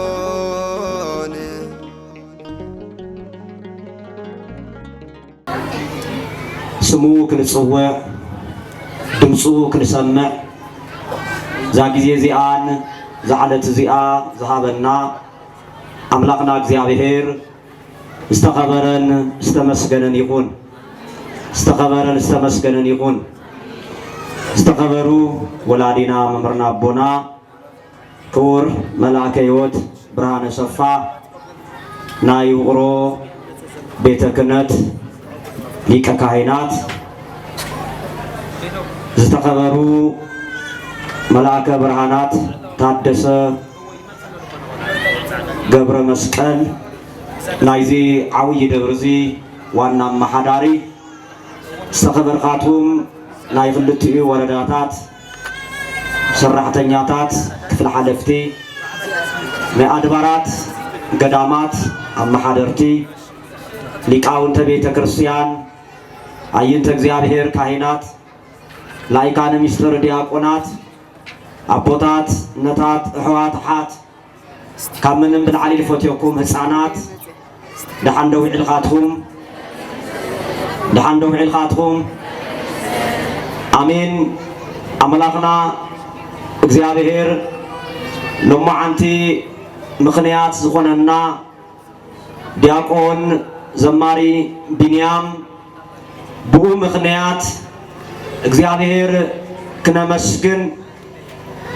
አዝዮን ስሙ ክንጽውዕ ድምፁ ክንሰምዕ ዛ ጊዜ እዚኣን ዝዓለት እዚኣ ዝሃበና አምላክና እግዚአብሔር استخبرن استمسገነን ይሁን استخبرن استمسገነን ይሁን استخبروا ወላዲና መምህርና አቦና ክቡር መልአከ ሕይወት ብርሃነ ሰፋ ናይ ውቅሮ ቤተ ክህነት ሊቀ ካህናት ዝተኸበሩ መልአከ ብርሃናት ታደሰ ገብረ መስቀል ናይዚ ዓውይ ደብርዚ ዋና መሓዳሪ ዝተኸበርካቱም ናይ ክልቲኡ ወረዳታት ሰራሕተኛታት ክፍለ ሓለፍቲ ናይ አድባራት ገዳማት አመሓደርቲ ሊቃውንተ ቤተ ክርስቲያን አይንተ እግዚአብሔር ካህናት ላይካነ ሚስጥር ዲያቆናት አቦታት ነታት እሕዋት ሓት ካምንም ብልዓሊ ልፈትየኩም ህፃናት ደሓንደው ዕልኻትኩም አሜን አምላክና እግዚአብሔር ለማዓንቲ ምክንያት ዝኾነና ዲያቆን ዘማሪ ቢንያም ብኡ ምክንያት እግዚአብሔር ክነመስግን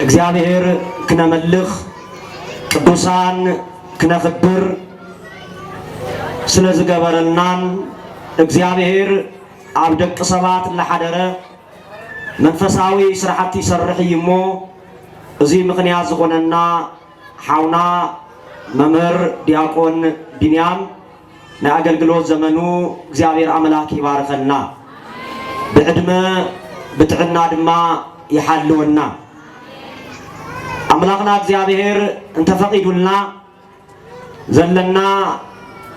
እግዚአብሔር ክነመልኽ ቅዱሳን ክነኽብር ስለዝገበረናን እግዚአብሔር ኣብ ደቂ ሰባት ለሓደረ መንፈሳዊ ስራሕቲ ይሰርሕ እሞ እዚ ምክንያት ዝኾነና ሓውና መምህር ዲያቆን ቢንያም ናይ አገልግሎት ዘመኑ እግዚአብሔር አምላክ ይባርከልና ብዕድመ ብጥዕና ድማ ይሓልወና አምላክና እግዚአብሔር እንተፈቂዱልና ዘለና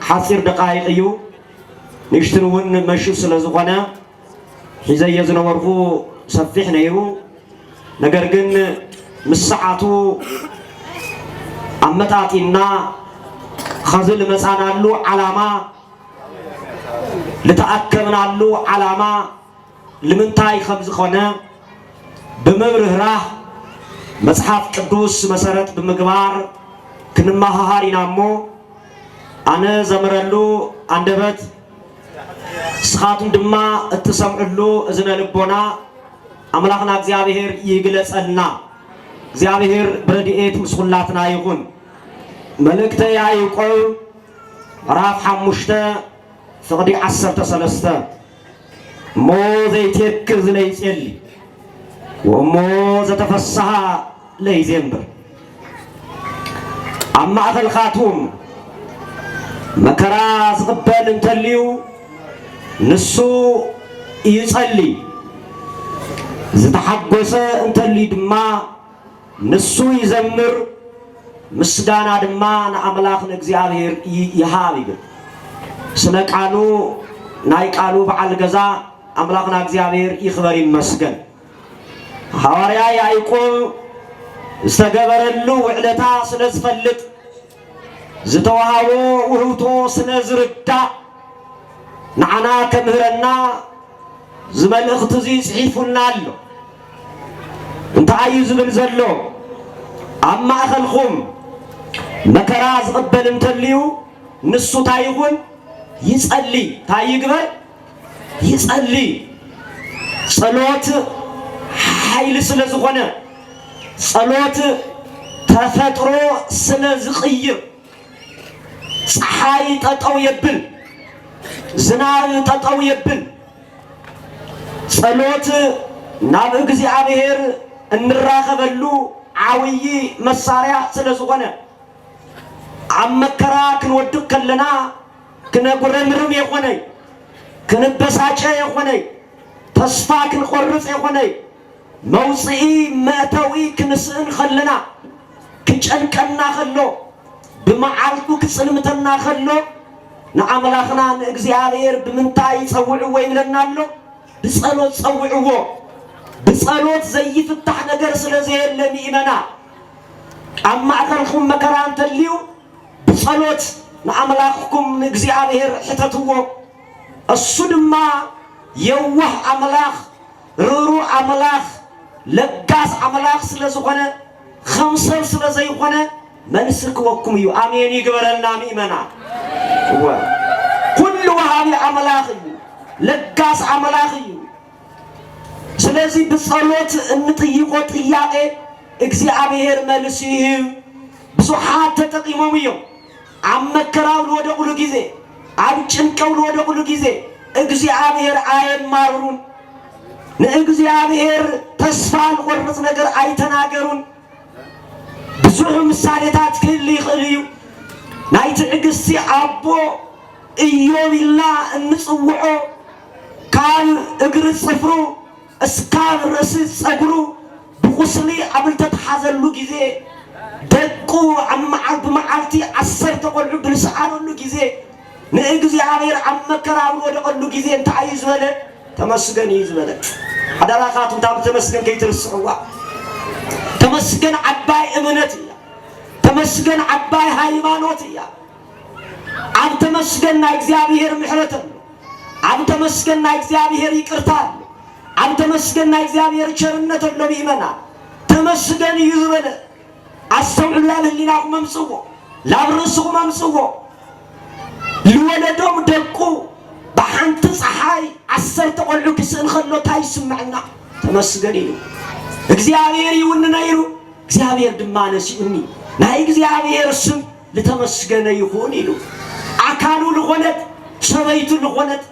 ሓፂር ደቃይቅ እዩ ንሽትን እውን መሹ ስለዝኾነ ሒዘየ ዝነበርኩ ሰፊሕ ነይሩ ነገር ግን ምስ ሰዓቱ አመጣጢና خزل مسانالو علامة لتأكمنالو علامة لمنتاي خمس خنا بمبرهرة مصحف قدوس مسارات بمقبار كنما هاري نامو أنا زمرلو عندبت سخاتم دما اتسمعلو إذن لبونا أملاكنا እግዚአብሔር ይግለጸልና እግዚአብሔር በረድኤት ምስኩላትና ይሁን መልእክተ ያዕቆብ ምዕራፍ 5 ፍቅዲ 13 ሞ ዘይትክዝ ለይጸሊ ወሞ ዘተፈሰሐ ለይዘምር አማ አፈልኻቱም መከራ ዝቅበል እንተልዩ ንሱ ይጸሊ ዝተሐጎሰ እንተልዩ ድማ ንሱ ይዘምር ምስጋና ድማ ለአምላክን እግዚአብሔር ይሃብ ይብል ስለ ቃሉ ናይ ቃሉ በዓል ገዛ አምላክና እግዚአብሔር ይኽበር ይመስገን ሐዋርያ ያዕቆብ ዝተገበረሉ ውዕለታ ስለዝፈልጥ ዝተዋሃቦ ውህብቶ ስለዝርዳ ንዓና ከምህረና ዝመልእኽቲ እዚ ጽሒፉና ኣሎ እንታይ ዝብል ዘሎ ኣብ ማእኸልኩም መከራ ዝቅበል እንተልዩ ንሱ ታይኹን ይጸሊ ታይግበር ይጸሊ ጸሎት ኃይል ስለዝኾነ ጸሎት ተፈጥሮ ስለዝቕይር ፀሓይ ጠጠው የብል ዝናብ ጠጠው የብል ጸሎት ናብ እግዚአብሔር እንራኸበሉ ዓውይ መሳሪያ ስለዝኾነ ኣብ መከራ ክንወድቅ ከለና ክነጉረምርም የኾነይ ክንበሳጨ የኾነይ ተስፋ ክንቆርጽ የኾነይ መውፅኢ መእተዊ ክንስእን ከለና ክጨንቀና ከሎ ብመዓልቱ ክጽልምተና ከሎ ንአምላክና ንእግዚአብሔር ብምንታይ ጸውዕዎ ይብለና ኣሎ ብጸሎት ጸውዕዎ بصلوت زي فتح نجر سلزين لميمنا أما أكلكم مكران تليو بصلوت نعملاكم እግዚአብሔር حتتو الصدمة يوه أملاخ رورو أملاخ لقاس أملاخ سلزقنا خمسة سلزيقنا منسك وكم يو آمين يقبلنا ميمنا كل وهذه أملاخ لقاس أملاخ سلازي بصلوت النطيقو طياقي እግዚአብሔር መልሲህ ብዙሃት ተጠቂመውዮ አመከራው ወደ ሁሉ ጊዜ አብጭንቀው ወደ ሁሉ ጊዜ እግዚአብሔር አይማሩን ለእግዚአብሔር ተስፋን ቆርጥ ነገር አይተናገሩን ብዙ ምሳሌታት ክል ይخልዩ ናይ ትዕግስቲ አቦ ኢዮብላ እንጽውዖ ካል እግር ጽፍሩ እስካብ ርስ ጸጉሩ بقصلي قبل تتحازلو جزء دقو عم معالتي عصر تقولوا بلسانه لو جزء نأجزي عبير عم كرام ودقولوا جزء أنت عايز ولا تمسكن يزولا هذا لا خاطر تام تمسكن كي ترسعوا تمسكن عباي إمانتي تمسكن عباي هايمانوتي عم تمسكن نايجزي عبير محرتن عم تمسكن نايجزي عبير يكرتان عم تمسكن نايجزي عبير شرنة اللي بيمنا تمسكن يزولا أستمع الله اللي ناقم ممسوه لا برسوه ممسوه لولدهم دقوا بحنت صحاي عسر تقولوا كسن خلو تايس معنا تمسكني እግዚአብሔር ይውንና ይሩ እግዚአብሔር ድማነስ ይውኒ ናይ እግዚአብሔር ስም ለተመስገነ ይሁን ይሉ አካሉ ለሆነት ሰበይቱ ለሆነት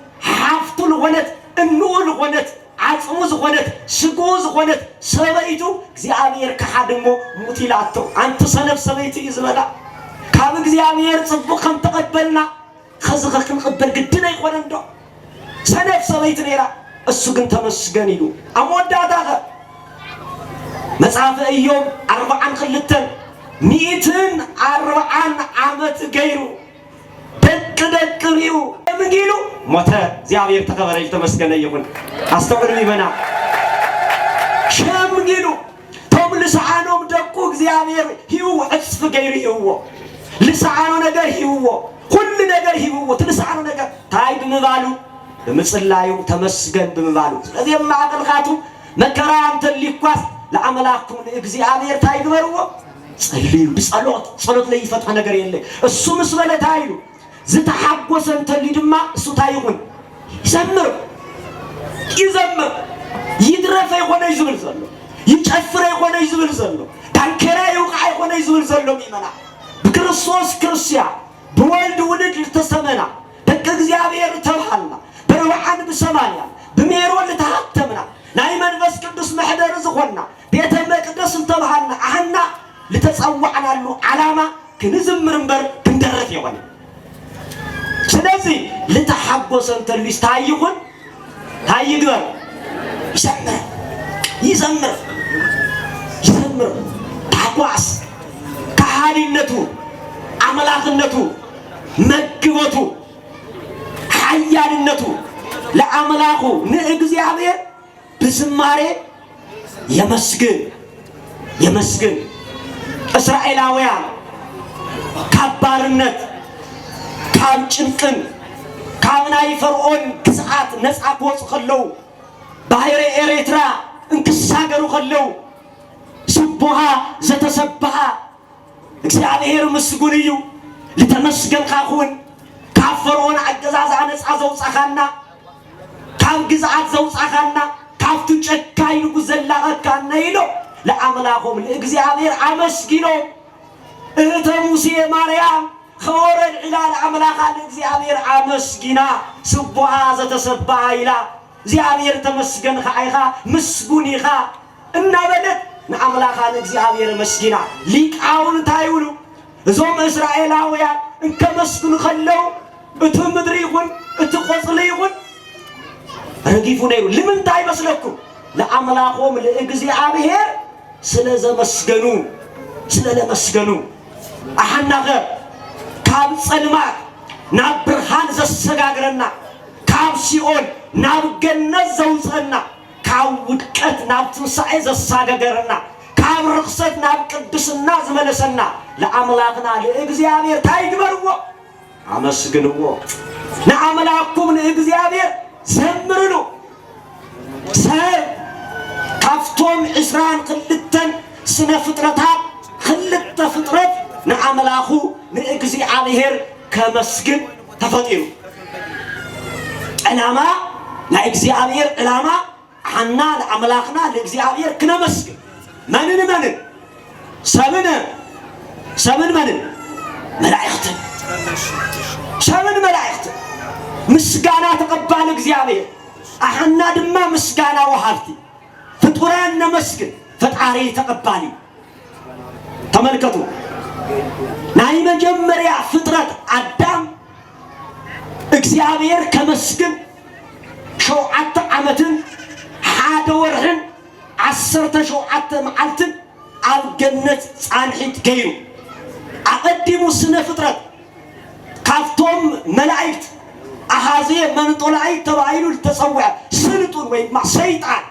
ሐፍቱ ለሆነት እኑ ለሆነት አጽሙ ለሆነት ስጎ ለሆነት ሰበይቱ እግዚአብሔር ከሐድሞ ሙቲላቶ አንተ ሰነፍ ሰበይቱ ይዝበላ ካብ እግዚአብሔር ጽቡቅ ከም ተቀበልና خزخكن قبل قدنا يقول عنده سنة سبيت نيرا السجن تمسجن يلو أموداتها مسافة يوم 40 خلتن 140 عامت غيرو دك ريو من قيلو متى زيابير تكبر تمسجن يقول أستغفر بنا شام قيلو توم لسعانهم دكوك زيابير هيو أسف غيري هو لسعانو نجار هيو كل نجار هيو تنسعانو نجار تايد مبالو بمثلايو تمسجن بمبالو الذي مع الخاتو مكرام تليكواس لعملاكم لإግዚአብሔር تايد مروا صليو بصلوت لي فتح نجار يلي السو مسبلة تايدو زتحقوس انت اللي دما السو تايقون يزمر يدرف يقون يزبل زلو يتأثر يقون يزبل زلو تنكرا يوقع يقون يزبل زلو ميمنا بكريستوس كريستيان بولد ولد لتسمنا دك እግዚአብሔር ተባልና በረዋን በሰማያ በሜሮን ለተሐተምና ናይ መንፈስ ቅዱስ መሕደር ዝኾንና ቤተ መቅደስ ተባልና አህና ለተጸዋዕናሉ ዓላማ ክንዝምር እንበር ክንደረፍ ይሆን ስለዚህ ለተሐጎሰን ተልስ ታይኹን ታይግበር ይዘምር ታቋስ ከሃሊነቱ አምላክነቱ መግቦቱ ኃያልነቱ ለአምላኩ ለእግዚአብሔር በዝማሬ የመስግን እስራኤላውያን ከባርነት ካብጭንቅን ካብናይ ፈርዖን ግዛት ነፃ ወጽ ከለው ባህረ ኤርትራ እንክሳገሩ ከለው ስቡሃ ዘተሰበሃ እግዚአብሔር ምስጉን እዩ لتمسجن خاخون كافرون عجزاز عن أزوج سخنا كاف جزعات زوج سخنا كاف تجكاي نقزلا كنا يلو لعملاهم لإجزاء عمسكينو موسى مريم خورج إلى العملاق لإجزاء عمسكينا سبعة تسبعة إلى زيابير تمسجن خايخا مسبوني خا النبلت نعملاق لإجزاء مسكينا ليك عون تايولو زوم إسرائيلاويان إنك مسكن خلوا اتمدريون اتقصليون رجيفون يقول لمن تاي مسلكم لعملاقهم لإግዚአብሔር ስለመስገኑ أحنا غير كاب صلمات ناب برهان زسجاجرنا كاب سيون ناب جنة زوجنا كاب ودكت ناب تمسعي زسجاجرنا كاب ካብ ርክሰት ናብ ቅድስና ዝመለሰና ለአምላክና ለእግዚአብሔር ታይግበርዎ አመስግንዎ ለአምላኩም ለእግዚአብሔር ዘምሩ ሰብ ካፍቶም ዕስራን ክልተን ስነ ፍጥረታት ክልተ ፍጥረት ለአምላኩ ለእግዚአብሔር ከመስግን ተፈጢሩ ዕላማ ለእግዚአብሔር ዕላማ አና ለአምላክና ለእግዚአብሔር ክነመስግን ማንን ሰብን ማንን መላእክትን ሰብን መላእክት ምስጋና ተቀባለ እግዚአብሔር አሐና ድማ ምስጋና ወሃብቲ ፍጡራን ነመስግን ፈጣሪ ተቀባሊ ተመልከቱ ናይ መጀመሪያ ፍጥረት አዳም እግዚአብሔር ከመስግን ሸውዓተ ዓመትን ሓደ ወርሕን 17 መዓልትን ኣብ ገነት ጻንሒት ገይሩ አቀዲሙ ስነ ፍጥረት ካፍቶም መላእክት አሃዜ መንጦላይ ተባይሉ ተጸውዐ ስልጡን ወይ ሰይጣን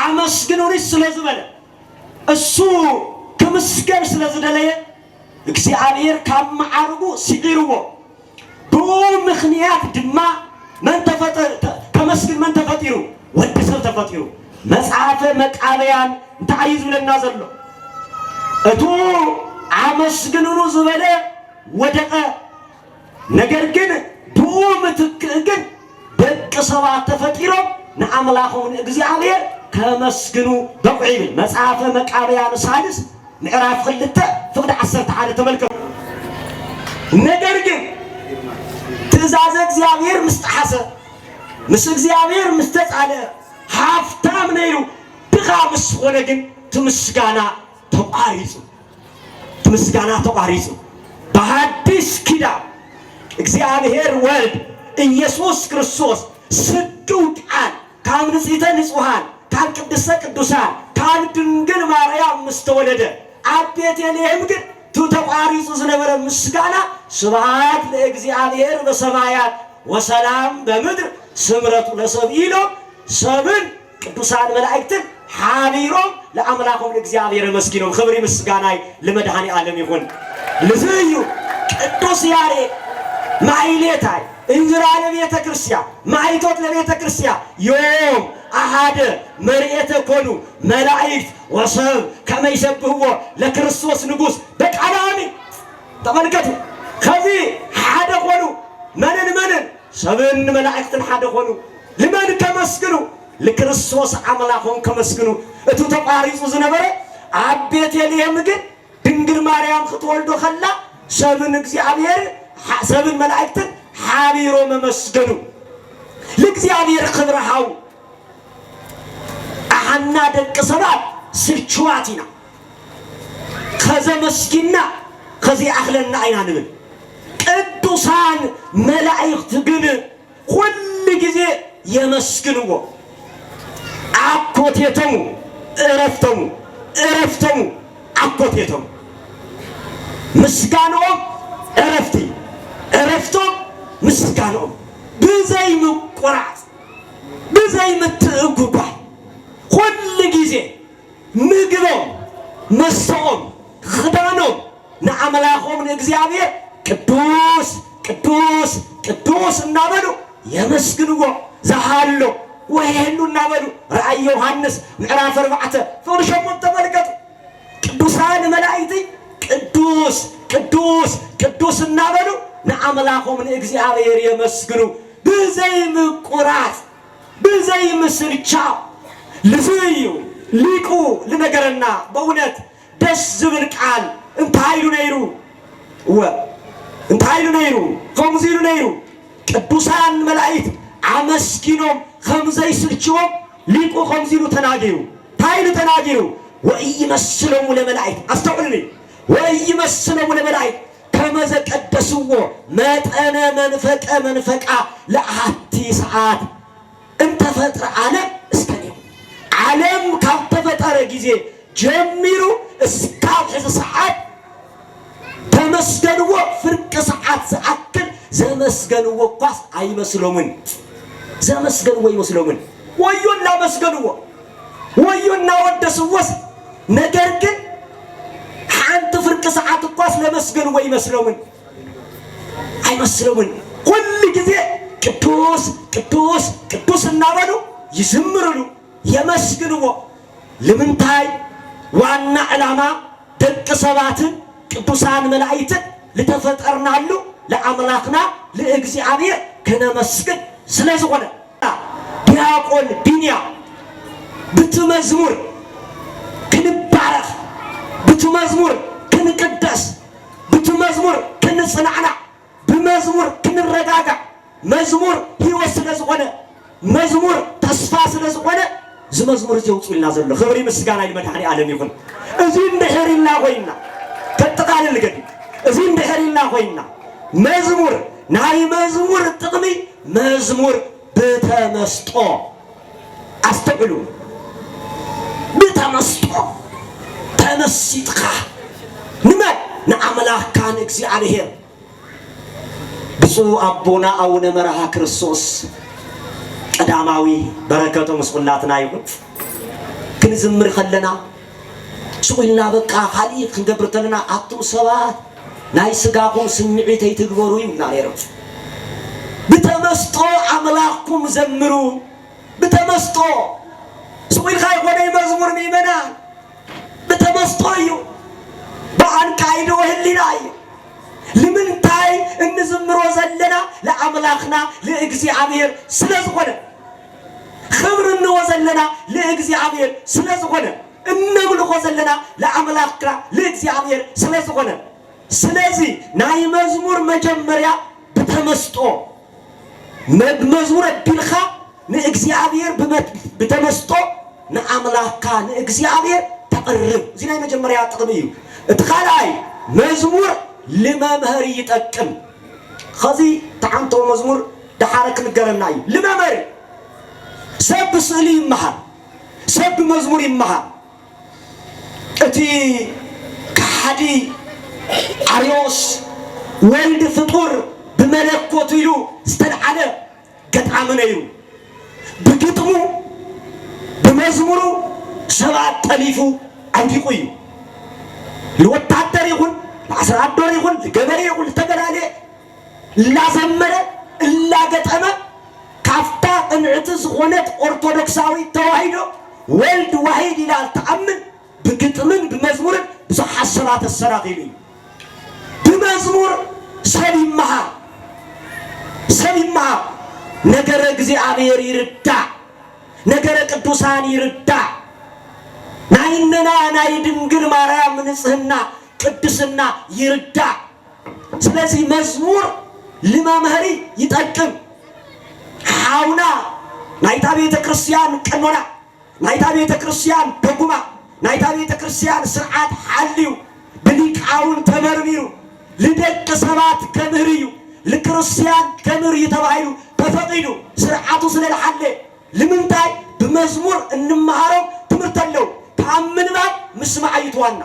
አመስግኑኒ ስለዝበለ እሱ ከመስገን ስለዝደለየ እግዚአብሔር ካማዓርጉ ሲዒርዎ በምክንያት ድማ መን ተፈጠረ ከመስግን መን ተፈጢሩ ወዲ ሰብ ተፈጢሩ መጽሐፈ መቃብያን ታይዝ ብለና ዘሎ እቱ አመስግኑኑ ዝበለ ወደቀ ነገር ግን በምትክ ግን ደቅ ሰባት ተፈጢሮም ለአምላኩም ለእግዚአብሔር ከመስግኑ በቁዒብ መጽሐፈ መቃብያን ሳልስ ምዕራፍ 2 ፍቅድ 11 ተመልከቱ ነገር ግን ትእዛዘ እግዚአብሔር ምስተሐሰ ምስ እግዚአብሔር ምስተጻለ ሀፍታም ነይሩ ድኻ ምስ ሆነ ግን ትምስጋና ተቋሪጹ በሐዲስ ኪዳን እግዚአብሔር ወልድ ኢየሱስ ክርስቶስ ስዱው ቃል ካብ ንጽሕተ ንጹሃን ካብ ቅድስተ ቅዱሳን ካብ ድንግል ማርያም ምስተወለደ ኣብ ቤተልሔም ግን ተቋሪጹ ዝነበረ ምስጋና ስብሐት ለእግዚአብሔር በሰማያት ወሰላም በምድር ስምረቱ ለሰብ ኢሎም ሰብን ቅዱሳን መላእክትን ሓቢሮም ለአምላኩም ለእግዚአብሔር መስጊኖም ክብሪ ምስጋናይ ለመድኃኔ ዓለም ይሁን ለዝዩ ቅዱስ ያሬድ ማይሌታይ እንዝራ ለቤተ ክርስቲያን ማይቶት ለቤተ ክርስቲያን ዮም አሃደ መርኤተ ኮኑ መላእክት ወሰብ ከመ ይሰብህዎ ለክርስቶስ ንጉሥ በቃላሚ ተመልከቱ ከዚህ ሓደ ኮኑ መንን ሰብን መላእክትን ሓደ ኮኑ ለመን ከመስግኑ ለክርስቶስ አምላኮም ከመስግኑ እቱ ተቋሪጹ ዝነበረ ኣብ ቤተልሔም ግን ድንግል ማርያም ክትወልዶ ከላ ሰብን እግዚአብሔር ሰብን መላእክትን ሓቢሮ መመስገኑ ለእግዚአብሔር ክብሪ ሃው አሐና ደቅ ሰባት ስልችዋቲና ከዘ መስጊና ከዚ አኽለና አይና ንብል ቅዱሳን መላእክት ግን ሁል ጊዜ የመስግንዎ አኮቴተሙ እረፍተሙ አኮቴተሙ ምስጋናኦም እረፍቶም ምስጋናኦም ብዘይ ምቁራጽ ብዘይ ምትእጉጓል ሁል ጊዜ ምግቦም መስተኦም ክዳኖም ለአምላኮም ለእግዚአብሔር ቅዱስ ቅዱስ ቅዱስ እናበሉ የመስግንዎ ዘሃሎ ወይሄሉ እናበሉ ራእይ ዮሐንስ ምዕራፍ 4 ፍቅር 8 ተመልከቱ ቅዱሳን መላእክት ቅዱስ ቅዱስ ቅዱስ እናበሉ ለአምላኮም ለእግዚአብሔር የመስግኑ ብዘይ ምቁራጽ ብዘይ ምስልቻ ልዝዩ ሊቁ ለነገርና በእውነት ደስ ዝብል ቃል እንታይሉ ነይሩ ከምዚሉ ነይሩ ቅዱሳን መላእክት አመስኪኖም ከምዘይ ስልችዎም ሊቁ ከምዚሉ ተናገሩ ታይሉ ተናገሩ ወኢይመስሎሙ ለመላእክት አስተውልኒ ወኢይመስሎሙ ለመላእክት ከመዘ ቀደስዎ መጠነ መንፈቃ ለአሐቲ ሰዓት እንተፈጥረ ዓለም እስከኔው ዓለም ካልተፈጠረ ጊዜ ጀሚሩ እስካብ ሕዚ ሰዓት ተመስገንዎ ፍርቅ ሰዓት ዝአክል ዘመስገንዎ ኳስ አይመስሎምን ዘመስገንዎ ይመስሎምን ወዮና መስገንዎ ወዮና ወደስዎስ ነገር ግን አንተ ፍርቅ ሰዓት እንኳን ለመስገን ወይ መስለውን አይመስለውን ሁሉ ጊዜ ቅዱስ ቅዱስ ቅዱስ እናበሉ ይዝምሩሉ የመስግንዎ ለምንታይ ዋና ዓላማ ደቅ ሰባትን ቅዱሳን መላእክት ለተፈጠርናሉ ለአምላክና ለእግዚአብሔር ከነመስገን ስለዝሆነ ዲያቆን ቢንያ ብትመዝሙር ክንባረኽ ብትመዝሙር ክንቅደስ ብትመዝሙር ክንጽናዕና በመዝሙር ክንረጋጋ መዝሙር ሕይወት ስለዝሆነ መዝሙር ተስፋ ስለዝሆነ ዝመዝሙር ዘውጽልና ዘሎ ክብሪ ምስጋና ለመድኃኔ ዓለም ይሁን እዚ እንደሄሪና ሆይና ተጠቃለል ልገድ እዚ እንደሄሪና ሆይና መዝሙር ናይ መዝሙር ጥቅሚ መዝሙር በተመስጦ አስተውሉ በተመስጦ ተመስጥኻ ንመን ንአምላክካን እግዚአብሔር ብፁዕ አቦና አቡነ መርሃ ክርስቶስ ቀዳማዊ በረከቱ መስቁላትና ይሁን ክንዝምር ከለና ሱኢልና በቃ ኻሊቅ ክንገብር ከለና አቱ ሰባት ናይ ስጋኩም ስምዒት ይትግበሩ ይናሬሩ በተመስጦ አምላክኩም ዘምሩ በተመስጦ ሱኢል ኻይ ወደ መዝሙር ሚመና በተመስጦ እዩ በአንካይዶ ህሊናይ ለምንታይ እንዝምሮ ዘለና ለአምላክና ለእግዚአብሔር ስለዝሆነ ክብር እንወዘለና ለእግዚአብሔር ስለዝሆነ እንምልኮ ዘለና ለአምላክና ለእግዚአብሔር ስለዝሆነ ስለዚህ ናይ መዝሙር መጀመሪያ በተመስጦ መዝሙር ቢልኻ ለእግዚአብሔር በተመስጦ ለአምላክካ ለእግዚአብሔር ተቀርብ እዚ ናይ መጀመሪያ ጥቅም እዩ እትኻላይ መዝሙር ለመምህር ይጠቅም ኸዚ ተዓንቶ መዝሙር ደሓረክ ንገረና እዩ ለመምህር ሰብ ስእሊ ይመሃር ሰብ መዝሙር ይመሃር እቲ ካዲ አርዮስ ወልድ ፍጡር በመለኮቱ ኢሉ ዝተልዓለ ገጣሚ ነይሩ በግጥሙ በመዝሙሩ ሰባት ጠሊፉ አውዲቁ እዩ ለወታደር ይሁን ለአስራዶር ይሁን ለገበሬ ይሁን ለተገላለ ላዘመረ ላገጠመ ካፍታ እንዕት ዝሆነት ኦርቶዶክሳዊ ተዋሂዶ ወልድ ዋሂድ ይላል ተአምን በግጥምን በመዝሙርን ብዙ ሐሳባት ተሰራቂሉ በመዝሙር ሰቢማህ ነገረ እግዚአብሔር ይርዳ ነገረ ቅዱሳን ይርዳ ናይነና ናይ ድንግል ማርያም ንጽህና ቅድስና ይርዳ ስለዚህ መዝሙር ለመምህሪ ይጠቅም ሐውና ናይታ ቤተ ክርስቲያን ቀኖና ናይታ ቤተ ክርስቲያን ደጉማ ናይታ ቤተ ክርስቲያን ስርዓት ሐልዩ በሊቃውን ተመርሚሩ ለደቅ ሰባት ከምህርዩ ለክርስቲያን ከምህር ይተባይሉ ተፈቂዱ ስርዓቱ ስለልሐለ ለምንታይ በመዝሙር እንማሃረው ትምህርት አለው ታምንባብ ምስማዕ ይተዋና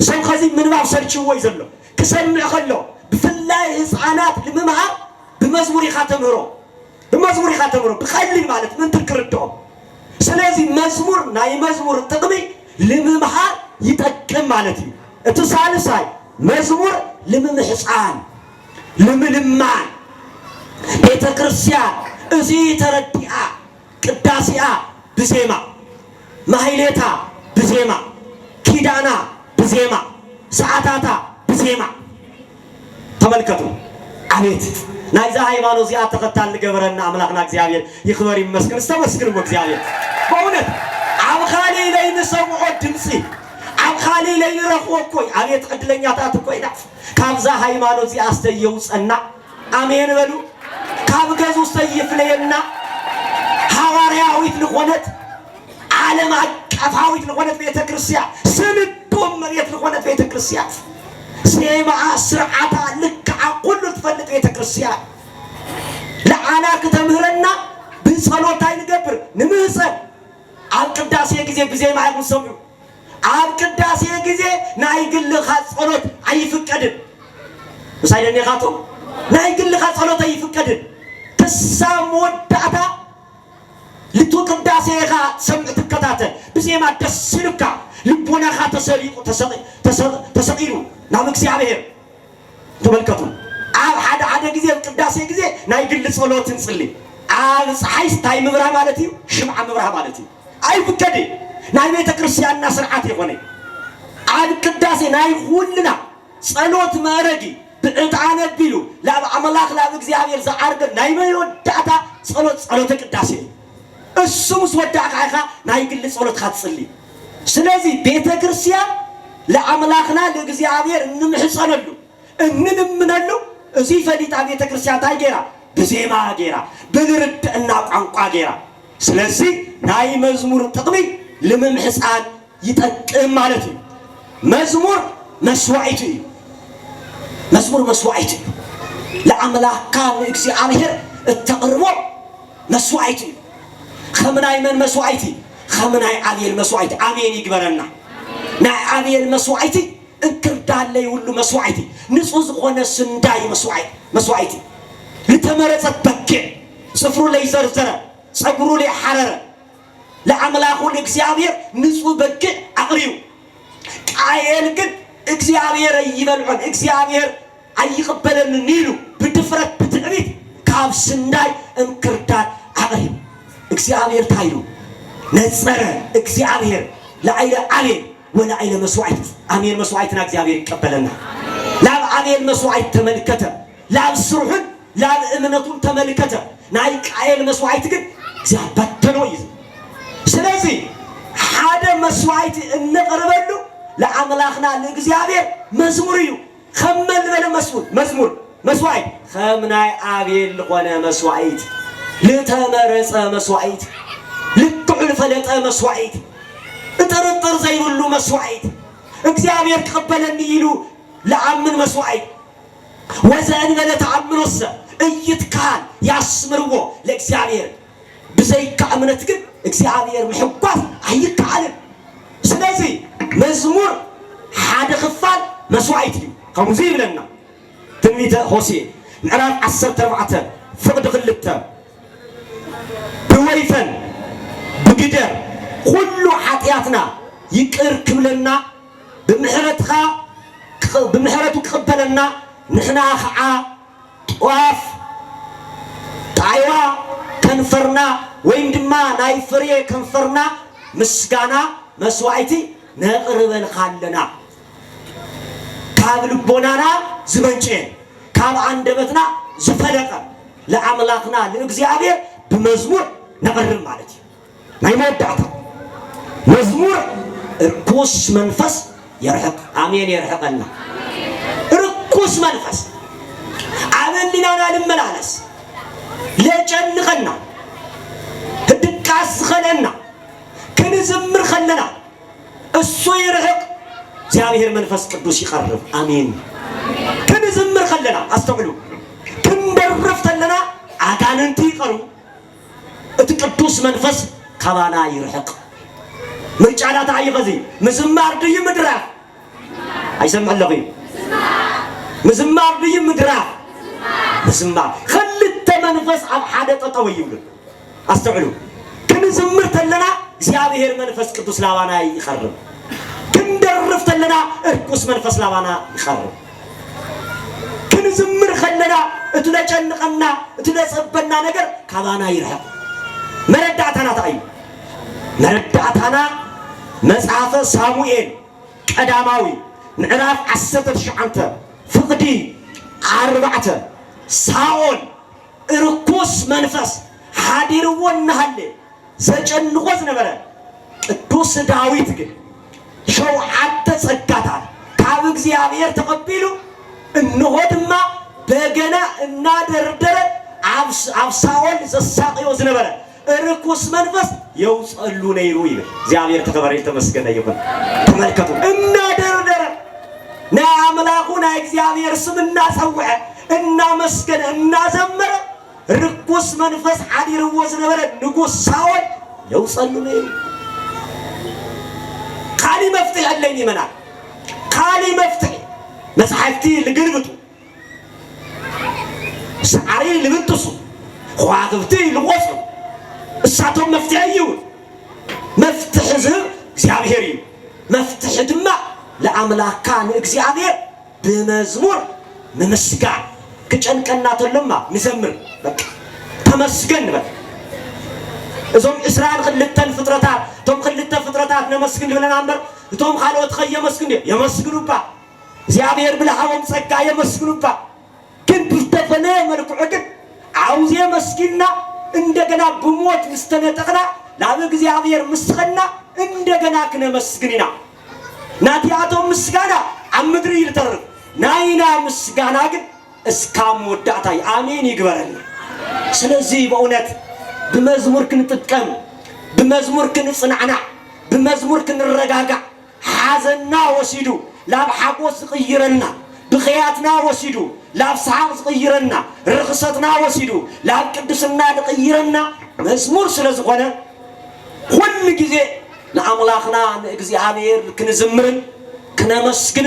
ሰው ከዚህ ምንባብ ሰልችው ወይ ዘሎ ከሰምዕ ከሎ ብፍላይ ህፃናት ለመምሃር በመዝሙር ይኻተምሮ በቀሊል ማለት ምን ትክርደው ስለዚህ መዝሙር ናይ መዝሙር ጥቅሚ ለመምሃር ይጠቅም ማለት እዩ እቲ ሳልሳይ መዝሙር ለምምሕፃን ለምልማን ቤተ ክርስቲያን እዚ ተረዲኣ ቅዳሴኣ ብዜማ ማህሌታ ብዜማ ኪዳና ብዜማ ሰዓታታ ብዜማ ተመልከቱ አቤት ናይዛ ሃይማኖት ዚኣ ተከታል ገበረና አምላክና እግዚአብሔር ይክበር ይመስገን ተመስገን እግዚአብሔር በእውነት አብኻሊ ላይ ንሰምዖ ድምጽ አብኻሊ ላይ ረኾኮይ አቤት ዕድለኛታት ኮይና ካብዛ ሃይማኖት ዚኣ አስተየው ጸና አሜን በሉ ካብ ገዙ ሰይፍለየና ሐዋርያዊት ለሆነት ዓለም አቀፋዊት ለሆነት ቤተ ክርስቲያን ስንቶም መሬት ለሆነት ቤተ ክርስቲያን ዜማ ስርዓታ ልክዓ ሁሉ ትፈልጥ ቤተ ክርስቲያን ለዓና ከተምህረና በጸሎት አይንገብር ንምህፀን ኣብ ቅዳሴ ጊዜ በዜማ አይሙሰሙ ኣብ ቅዳሴ ጊዜ ናይ ግልኻ ጸሎት አይፍቀድን ሳይደን ይኻቱ ናይ ግልኻ ጸሎት አይፍቀድን ተሳም ወዳታ ልቱ ቅዳሴኻ ሰምዕ ትከታተል በዜማ ደስ ይልካ ተሰቂሉ ናብ እግዚአብሔር ተመልከቱ ኣብ ሓደ ጊዜ ቅዳሴ ጊዜ ናይ ግል ጸሎትን ጽሊ ኣብ ፀሐይ ስታይ ምብራ ማለት እዩ ሽምዓ ምብራ ማለት እዩ ኣይፍቀድ ናይ ቤተ ክርስቲያንና ስርዓት ይኾነ ኣብ ቅዳሴ ናይ ሁልና ጸሎት ማረጊ ብዕጣነ ቢሉ ላብ አምላክ ላብ እግዚአብሔር ዘዓርገ ናይ መይወዳታ ጸሎት ቅዳሴ እሱም ወዳቃኻ ናይ ግል ጸሎት ካጽሊ ስለዚህ ቤተ ክርስቲያን ለአምላክና ለእግዚአብሔር እንምሕጸነሉ እንንምነሉ እዚ ፈሊጣ ቤተ ክርስቲያን ታይጌራ በዜማ ጌራ በልርድና ቋንቋ ጌራ ስለዚህ ናይ መዝሙር ጥቅሚ ለመምሕፃን ይጠቅም ማለት ነው መዝሙር መስዋዕት እዩ መዝሙር መስዋዕት እዩ ለአምላክካ ለእግዚአብሔር እተቅርቦ መስዋዕት እዩ ከምናይ መን መስዋዕት ከምናይ አብየል መስዋዕት አሜን ይግበረና ናይ አብየል መስዋዕት እንክርዳለይ ሁሉ መስዋዕት ንጹህ ዝኾነ ስንዳይ መስዋዕት ለተመረጸት በግዕ ጽፍሩ ላይ ዘርዘረ ጸጉሩ ላይ ሐረረ ለአምላኩ ለእግዚአብሔር ንጹህ በግዕ አቅሪው ቃየል ግን እግዚአብሔር ይበልዑን እግዚአብሔር አይቀበለን ኒሉ በድፍረት በትዕቢት ካብ ስንዳይ እንክርዳድ አቅሪው እግዚአብሔር ታይሉ ነጸረ እግዚአብሔር ለአይለ አቤል ولا أي مسوعيت أمير مسوعيتنا እግዚአብሔር ይቀበለና لا أمير مسوعيت تملكته لا السرحن لا الأمنتون تملكته نايك أي مسوعيت قد እግዚአብሔር በተነው ይዝ ስለዚህ ሓደ መስዋዕት እንቀርበሉ ለአምላክና ለእግዚአብሔር መዝሙር እዩ ከመል በለ መዝሙር መስዋዕት ከምናይ አቤል ሆነ መስዋዕት ለተመረጸ መስዋዕት ልክዑል ፈለጠ መስዋዕት እጥርጥር ዘይብሉ መስዋዕት እግዚአብሔር ተቀበለኒ ይሉ ለአምን መስዋዕት ወዘን በለ ተአምኖሰ እይትካል ያስምርዎ ለእግዚአብሔር بزيك أمنتك እግዚአብሔር محقق አይካል ስለዚህ መዝሙር ሓደ خفال መስዋዕት እዩ ከምዚ ይብለና ትንቢተ ሆሴዕ ምዕራፍ 14 ፍቅድ 2 ብወይፈን ብግደር ሁሉ ኃጢአትና ይቅር ክብለና بمحرتك قبلنا نحن خع طواف طايوا كنفرنا وين دما نايفري كنفرنا مسغانا مسواعتي نقربن خالنا كاب لبونانا زمنچه كاب عندبتنا زفلقه لعملاقنا لእግዚአብሔር بمزمور نقرب مالتي ما يمدعته مزمور ركوس منفس يرحق آمين يرحقنا ركوس منفس عمل لنا نملالس لجنخنا هدكاس خلنا كنزمر خلنا السو يرحق እግዚአብሔር መንፈስ ቅዱስ ይቀርብ አሜን كنزمر خلنا استغلوا كندرفت لنا አጋንንት ይቀሩ እትቅዱስ መንፈስ ከባና ይርحق ምርጫላት አይغزي مزمار دي مدرا አይሰማል ለይ مزمار دي مدرا مزمار خلت منفس على حدا تطويل استغلوا كنزمر تلنا እግዚአብሔር መንፈስ ቅዱስ ላባና ይخرب كندرفت لنا ارقص منفس ላባና ይخرب كنزمر خلنا اتلجنقنا اتلصبنا ነገር ከባና ይርحق መረዳታና ታዩ መረዳታና መጽሐፈ ሳሙኤል ቀዳማዊ ምዕራፍ 19 ፍቅዲ 4 ሳኦል ርኩስ መንፈስ ሐዲርወናለ ዘጨንቆት ነበረ ቅዱስ ዳዊት ግን ሸውዓተ ጸጋታት ካብ እግዚአብሔር ተቀበሉ እንሆድማ በገና እና ደርደረ አብ ሳኦል ዘሳቂዮ ዝነበረ ርኩስ መንፈስ የውጸሉ ነይሩ ይላል እግዚአብሔር ተከበረ ተመስገነ ይሁን ተመልከቱ እና ደረደረ ና አምላኩና እግዚአብሔር ስምና ጸውዐ እና መስገነ እና ዘመረ ርኩስ መንፈስ ሐዲር ወዝነበረ ንጉስ ሳኦል የውጸሉ ነይሩ ካሊ መፍትሄ አለኝ ይመናል ካሊ መፍትሄ መጽሐፍቲ ልግልብጡ ሰዓሪ ልብጥሱ ኸዋግብቲ ልቆሱ እሳቶም መፍትሄ ይሁን መፍትሄ ዝህብ እግዚአብሔር እዩ مفتح دما لأملاك كان إجزابير بمزمور ممسكع كجن كنا تلما نزمر بك تمسكن بك إذا إسرائيل خلتن فطرتات توم خلتن فطرتات نمسكن ولا نعمر توم خالو تخيّ مسكن يمسكنوا با إجزابير بلا حوم سكّا يمسكنوا با كن بيتفنى مركوعك عاوز يمسكننا عندنا بموت مستنتقنا لا بإجزابير مسخنا عندنا كنا مسكننا ناتياتهم مسكنا عمدري يترف ناينا مسكنا كن اسكام ودعتاي آمين يقبرنا سلزي بأونات بمزمور كنتتكم بمزمور كنصنعنا بمزمور كنرقاقع حازنا وسيدو لا بحقوس غيرنا بخياتنا وسيدو لا بسحاق غيرنا رخصتنا وسيدو لا بقدسنا غيرنا مزمور سلزقنا كل جزء لأملاخنا إجزابير كنزمرن كنمسكن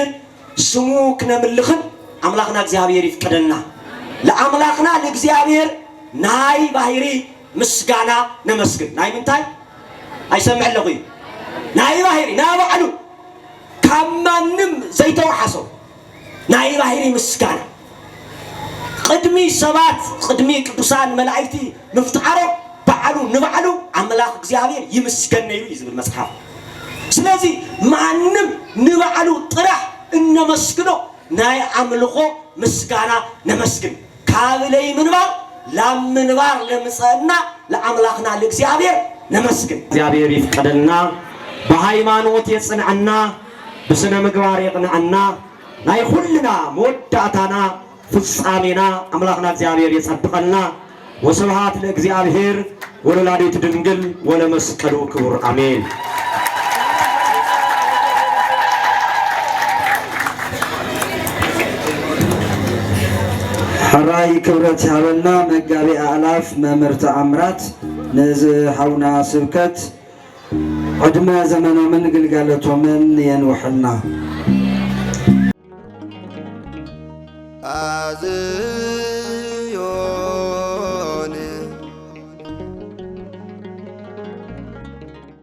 سمو كنملخن أملاخنا إجزابير يفكرنا لأملاخنا الإجزابير ناي باهيري مسكانا نمسكن ناي من تاي أي سمع اللغي ناي باهيري نا بعلو كمانم زيتو حصو ناي باهيري مسكانا قدمي سبات قدمي قدسان ملائكتي مفتعرو بعلو نبعلو أملاخ إجزابير يمسكن نيرو يزبر المصحف سلازي معنم نبعلو طرح إن مسكنو ناي عملخو مسكانا نمسكن كابلي منبار لام منبار لمسألنا لأملاخنا لإجزابير نمسكن إجزابير يفقدنا بهايمانوت يصنعنا بسنة مقبار يقنعنا ناي كلنا موداتنا فصامنا أملاخنا إجزابير يصدقنا وسبحات لإجزابير ولولاديت دنجل ولا مسكلو كبر آمين حراي كبرت هبلنا مقابي آلاف ممرت عمرات نز حونا سبكت قدما زمن من قلقالت ومن ينوحنا